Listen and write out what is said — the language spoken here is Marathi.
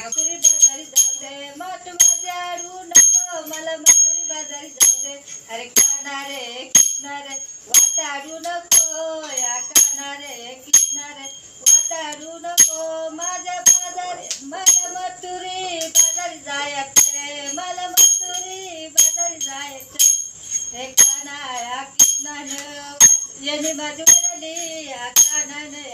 मथुरी बाजारी जाऊ दे मठ माझ्याडू नको मला मथुरी बाजारी जाऊ दे अरे काना रे कृष्णा रे वाटाडू नको या काना रे कृष्णा रे वाटाडू नको माझ्या बाजारी मला मथुरी बाजारी जायचे मला मथुरी बाजारी जायचे हे काना या कृष्णानं याने बाजू वळली या कानाने